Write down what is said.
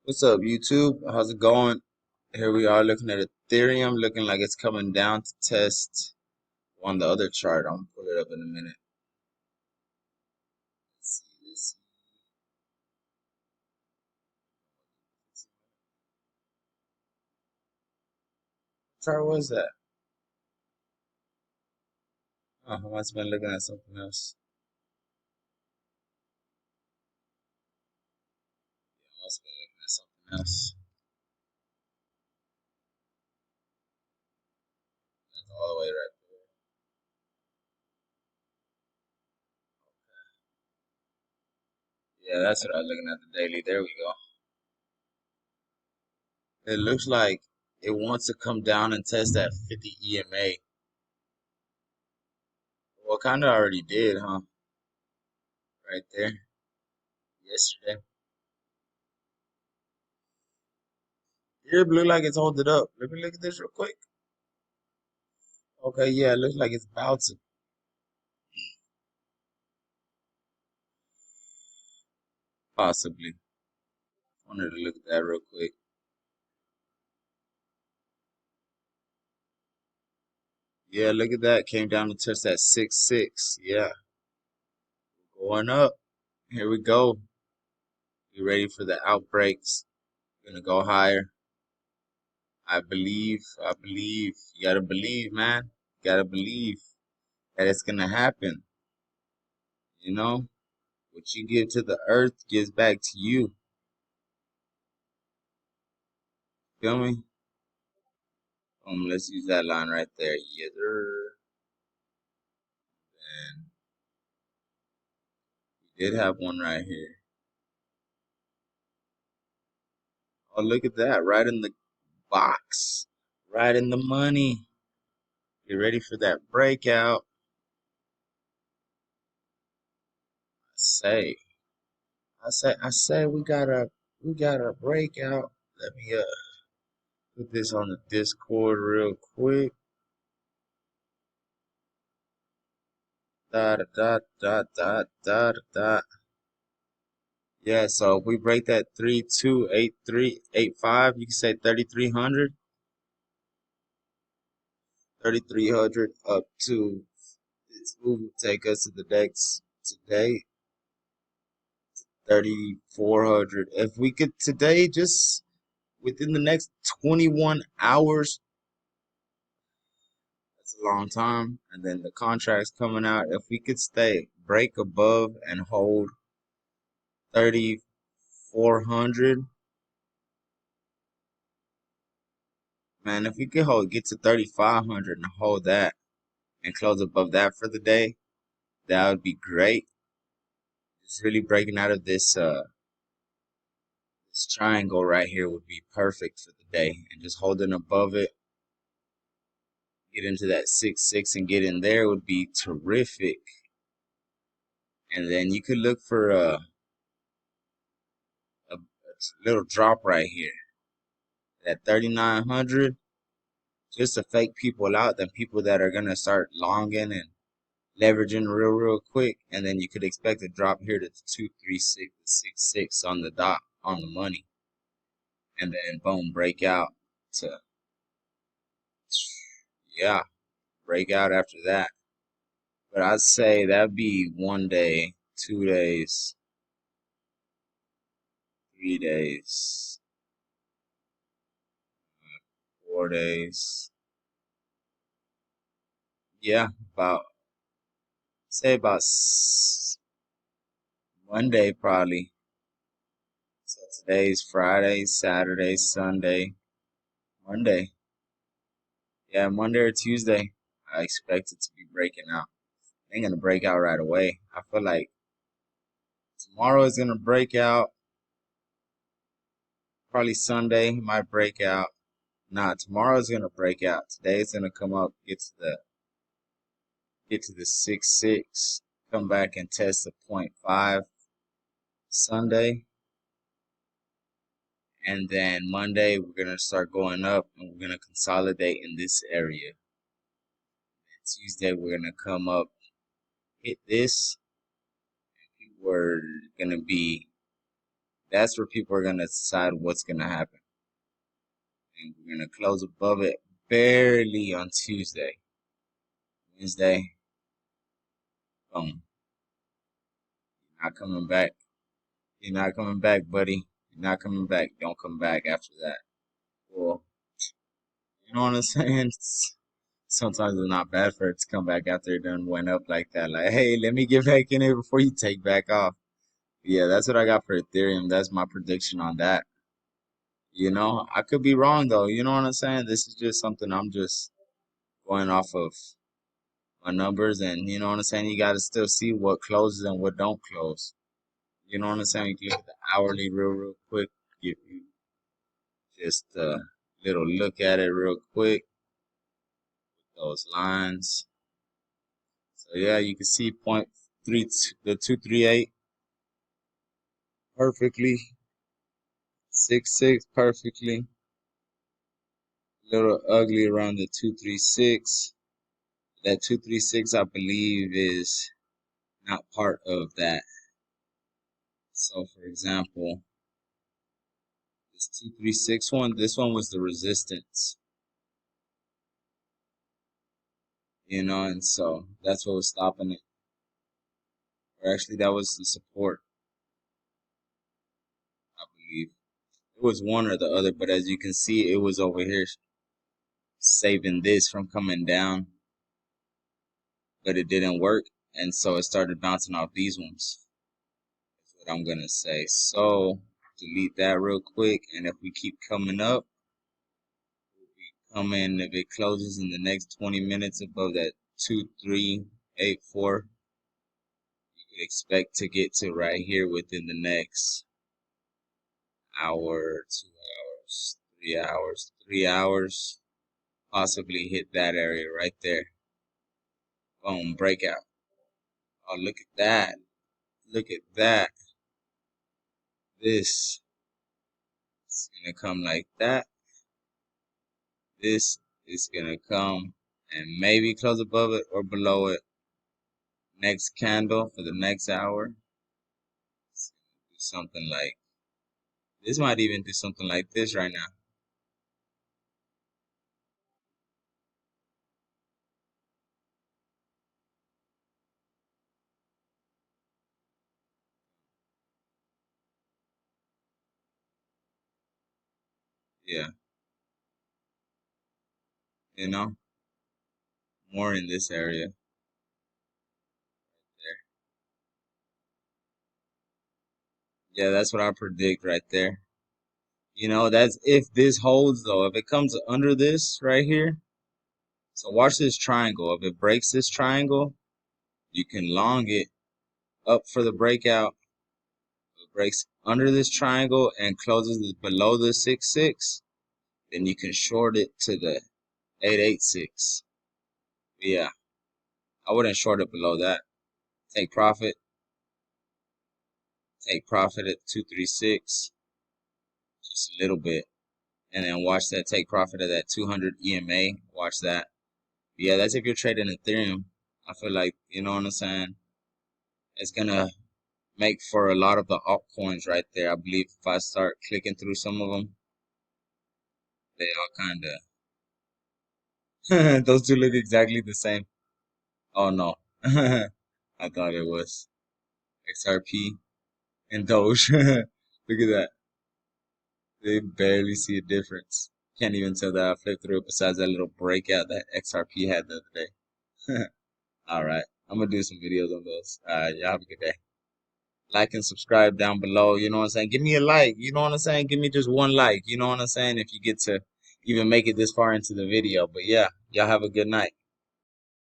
What's up, YouTube? How's it going? Here we are looking at Ethereum, looking like it's coming down to test on the other chart. I'm gonna pull it up in a minute. Let's see this chart was that? Oh, I must have been looking at something else. I must have been looking at something else. That's all the way right there. Yeah, that's what I was looking at the daily. There we go. It looks like it wants to come down and test that 50 EMA. Well, kind of already did, huh? Right there. Yesterday. It look like it's holding up. Let me look at this real quick. Okay, yeah, it looks like it's bouncing. Possibly. Wanted to look at that real quick. Yeah, look at that. Came down to touch that 6-6. Yeah, going up. Here we go. You ready for the outbreaks? Gonna go higher. I believe. I believe. You gotta believe, man. You gotta believe that it's gonna happen. You know, what you give to the earth gives back to you. Feel me? Let's use that line right there. Yeah, sir. And we did have one right here. Oh, look at that. Right in the box. Right in the money. Get ready for that breakout. I say, I say we got a breakout. Let me put this on the Discord real quick. Da da da da da da da. Yeah, so if we break that 328385, you can say 3300, 3300 up to this move will take us to the next today. 3400. If we could today, just within the next 21 hours, that's a long time. And then the contract's coming out. If we could stay, break above and hold 3400, man, if we could get to 3500 and hold that and close above that for the day, that would be great. Just really breaking out of this triangle right here would be perfect for the day, and just holding above it, get into that 6-6 and get in there would be terrific. And then you could look for a little drop right here at 3900, just to fake people out, then people that are gonna start longing and leveraging real quick, and then you could expect a drop here to 236, 6-6 on the dot on the money, and then boom, break out to, yeah, break out after that. But I'd say that'd be 1 day, 2 days, 3 days, 4 days. Yeah, about say about Monday probably. So today's Friday, Saturday, Sunday, Monday. Yeah, Monday or Tuesday. I expect it to be breaking out. Ain't gonna break out right away. I feel like tomorrow is gonna break out. Probably Sunday might break out. Nah, tomorrow's gonna break out. Today's gonna come up, get to the 6-6, come back and test the .5 Sunday, and then Monday we're gonna start going up and we're gonna consolidate in this area. And Tuesday we're gonna come up, hit this, and we're gonna be That's where people are gonna decide what's gonna happen. And we're gonna close above it barely on Tuesday. Wednesday, boom. Not coming back. You're not coming back, buddy. You're not coming back. Don't come back after that. Well, you know what I'm saying? Sometimes it's not bad for it to come back after it done went up like that. Like, hey, let me get back in here before you take back off. Yeah, that's what I got for Ethereum. That's my prediction on that. I could be wrong though. You know what I'm saying? This is just something I'm just going off of my numbers, and you know what I'm saying? You got to still see what closes and what don't close. You know what I'm saying? You can look at the hourly real quick. Give you just a little look at it real quick. Those lines. So yeah, you can see point three, the 238 perfectly, 6 6 perfectly. A little ugly around the 236. That 236, I believe, is not part of that. So, for example, this 236 one, this one was the resistance, and so that's what was stopping it. Or actually, that was the support, I believe. It was one or the other, but as you can see, it was over here saving this from coming down, but it didn't work, and so it started bouncing off these ones. That's what I'm gonna say. So, delete that real quick, and if we keep coming up, come in if it closes in the next 20 minutes above that 2384, you could expect to get to right here within the next hour, 2 hours, 3 hours, 3 hours, possibly hit that area right there. Boom, breakout. Oh, look at that. Look at that. This is gonna come like that. This is gonna come and maybe close above it or below it. Next candle for the next hour. Do something like this. Might even do something like this right now. Yeah, you know, more in this area there. Yeah, that's what I predict right there. That's if this holds though. If it comes under this right here, so watch this triangle. If it breaks this triangle, you can long it up for the breakout. If it breaks under this triangle and closes it below the 6 6, then you can short it to the 886. Yeah, I wouldn't short it below that. Take profit. Take profit at 236, just a little bit, and then watch that take profit at that 200 EMA. Watch that. Yeah, that's if you're trading Ethereum. I feel like, you know what I'm saying? It's gonna make for a lot of the altcoins right there. I believe if I start clicking through some of them, they all kind of those two look exactly the same. Oh no, I thought it was XRP and Doge. Look at that. They barely see a difference. Can't even tell that I flipped through it besides that little breakout that XRP had the other day. All right. I'm gonna do some videos on those. Y'all have a good day. Like and subscribe down below. You know what I'm saying? Give me a like. You know what I'm saying? Give me just one like. You know what I'm saying? If you get to even make it this far into the video. But yeah, y'all have a good night.